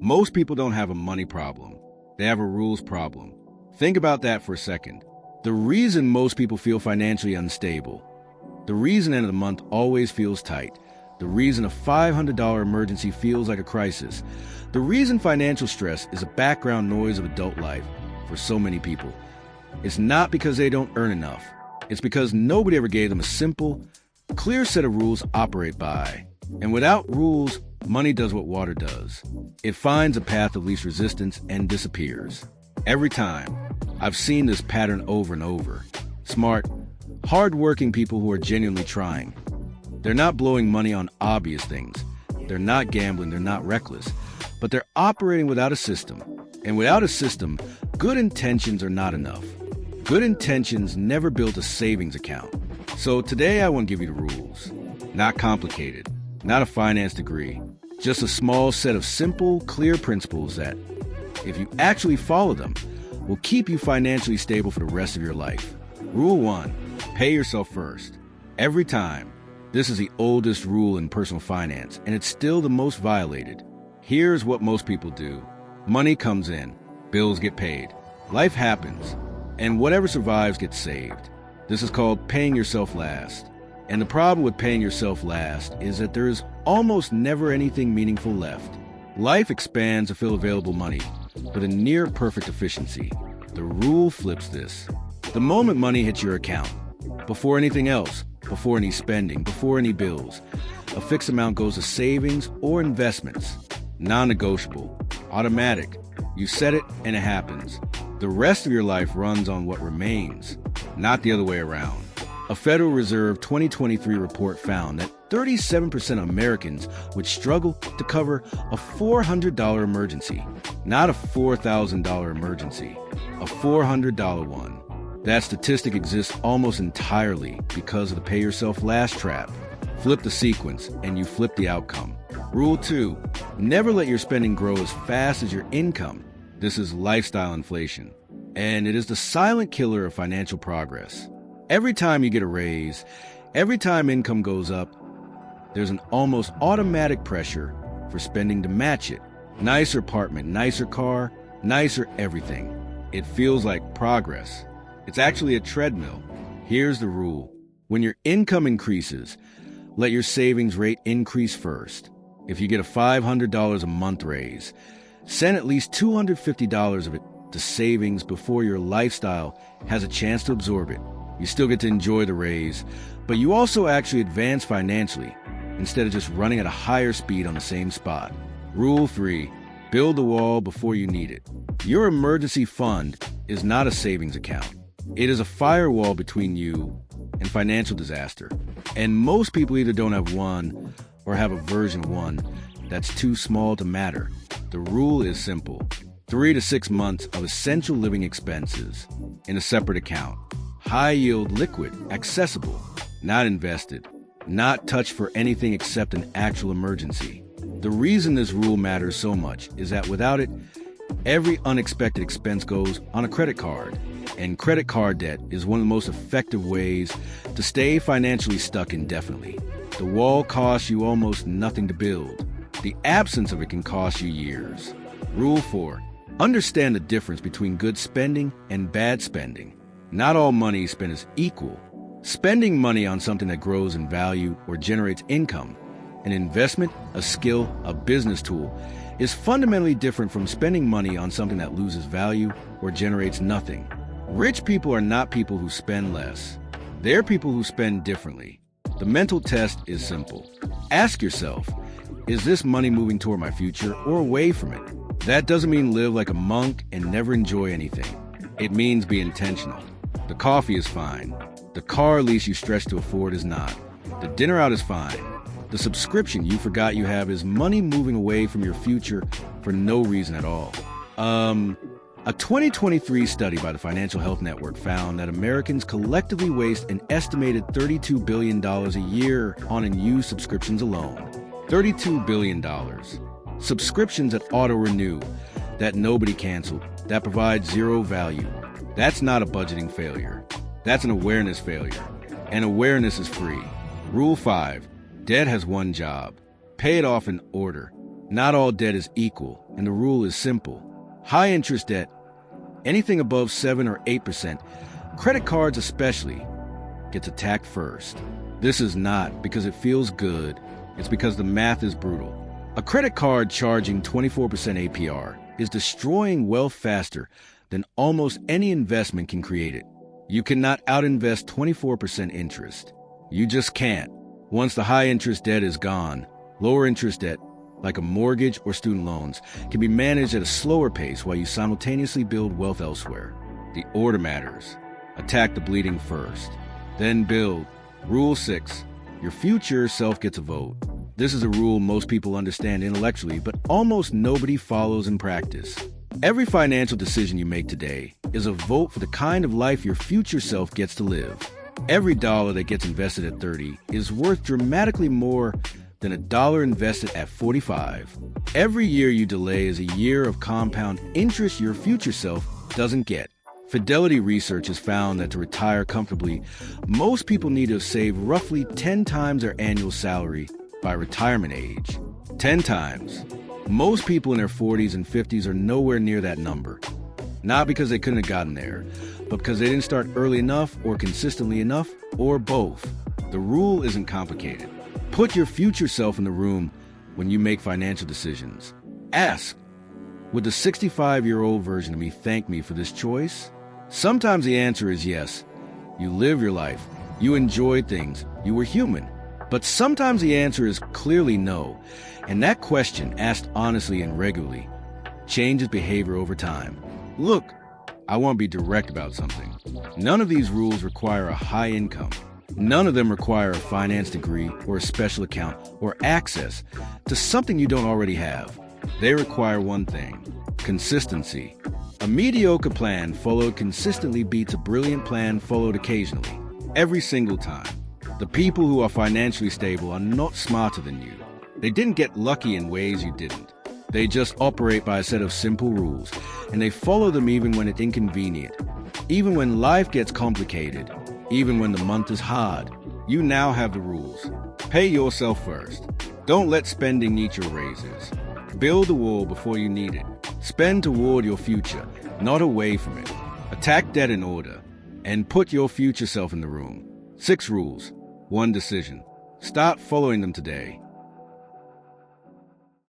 Most people don't have a money problem. They have a rules problem. Think about that for a second. The reason most people feel financially unstable, the reason end of the month always feels tight, the reason a $500 emergency feels like a crisis, the reason financial stress is a background noise of adult life for so many people, it's not because they don't earn enough. It's because nobody ever gave them a simple, clear set of rules to operate by. And without rules, money does what water does. It finds a path of least resistance and disappears. Every time. I've seen this pattern over and over. Smart, hard-working people who are genuinely trying. They're not blowing money on obvious things. They're not gambling, they're not reckless. But they're operating without a system. And without a system, good intentions are not enough. Good intentions never build a savings account. So today I want to give you the rules. Not complicated, not a finance degree, just a small set of simple, clear principles that, if you actually follow them, will keep you financially stable for the rest of your life. Rule 1, pay yourself first. Every time. This is the oldest rule in personal finance, and it's still the most violated. Here's what most people do. Money comes in, bills get paid, life happens, and whatever survives gets saved. This is called paying yourself last. And the problem with paying yourself last is that there is almost never anything meaningful left. Life expands to fill available money with a near-perfect efficiency. The rule flips this. The moment money hits your account, before anything else, before any spending, before any bills, a fixed amount goes to savings or investments. Non-negotiable, automatic. You set it and it happens. The rest of your life runs on what remains, not the other way around. A Federal Reserve 2023 report found that 37% of Americans would struggle to cover a $400 emergency, not a $4,000 emergency, a $400 one. That statistic exists almost entirely because of the pay yourself last trap. Flip the sequence and you flip the outcome. Rule 2, never let your spending grow as fast as your income. This is lifestyle inflation, and it is the silent killer of financial progress. Every time you get a raise, every time income goes up, there's an almost automatic pressure for spending to match it. Nicer apartment, nicer car, nicer everything. It feels like progress. It's actually a treadmill. Here's the rule. When your income increases, let your savings rate increase first. If you get a $500 a month raise, send at least $250 of it to savings before your lifestyle has a chance to absorb it. You still get to enjoy the raise, but you also actually advance financially instead of just running at a higher speed on the same spot. Rule 3, build the wall before you need it. Your emergency fund is not a savings account. It is a firewall between you and financial disaster. And most people either don't have one or have a version 1 that's too small to matter. The rule is simple. 3 to 6 months of essential living expenses in a separate account. High-yield liquid, accessible, not invested, not touched for anything except an actual emergency. The reason this rule matters so much is that without it, every unexpected expense goes on a credit card. And credit card debt is one of the most effective ways to stay financially stuck indefinitely. The wall costs you almost nothing to build. The absence of it can cost you years. Rule 4, understand the difference between good spending and bad spending. Not all money spent is equal. Spending money on something that grows in value or generates income, an investment, a skill, a business tool, is fundamentally different from spending money on something that loses value or generates nothing. Rich people are not people who spend less. They're people who spend differently. The mental test is simple. Ask yourself, is this money moving toward my future or away from it? That doesn't mean live like a monk and never enjoy anything. It means be intentional. The coffee is fine. The car lease you stretch to afford is not. The dinner out is fine. The subscription you forgot you have is money moving away from your future for no reason at all. A 2023 study by the Financial Health Network found that Americans collectively waste an estimated $32 billion a year on unused subscriptions alone. $32 billion. Subscriptions that auto-renew, that nobody canceled, that provide zero value. That's not a budgeting failure. That's an awareness failure. And awareness is free. Rule 5. Debt has one job. Pay it off in order. Not all debt is equal, and the rule is simple. High interest debt, anything above 7 or 8%, credit cards especially, gets attacked first. This is not because it feels good, it's because the math is brutal. A credit card charging 24% APR is destroying wealth faster than almost any investment can create it. You cannot outinvest 24% interest. You just can't. Once the high interest debt is gone, lower interest debt, like a mortgage or student loans, can be managed at a slower pace while you simultaneously build wealth elsewhere. The order matters. Attack the bleeding first, then build. Rule 6. Your future self gets a vote. This is a rule most people understand intellectually, but almost nobody follows in practice. Every financial decision you make today is a vote for the kind of life your future self gets to live. Every dollar that gets invested at 30 is worth dramatically more than a dollar invested at 45. Every year you delay is a year of compound interest your future self doesn't get. Fidelity research has found that to retire comfortably, most people need to save roughly 10 times their annual salary by retirement age. 10 times. Most people in their 40s and 50s are nowhere near that number. Not because they couldn't have gotten there, but because they didn't start early enough or consistently enough, or both. The rule isn't complicated. Put your future self in the room when you make financial decisions. Ask, would the 65-year-old version of me thank me for this choice? Sometimes the answer is yes. You live your life. You enjoyed things. You were human. But sometimes the answer is clearly no. And that question, asked honestly and regularly, changes behavior over time. Look, I want to be direct about something. None of these rules require a high income. None of them require a finance degree or a special account or access to something you don't already have. They require one thing: consistency. A mediocre plan followed consistently beats a brilliant plan followed occasionally. Every single time. The people who are financially stable are not smarter than you. They didn't get lucky in ways you didn't. They just operate by a set of simple rules, and they follow them even when it's inconvenient. Even when life gets complicated, even when the month is hard, you now have the rules. Pay yourself first. Don't let spending eat your razors. Build the wall before you need it. Spend toward your future, not away from it. Attack debt in order, and put your future self in the room. 6 rules, 1 decision. Start following them today.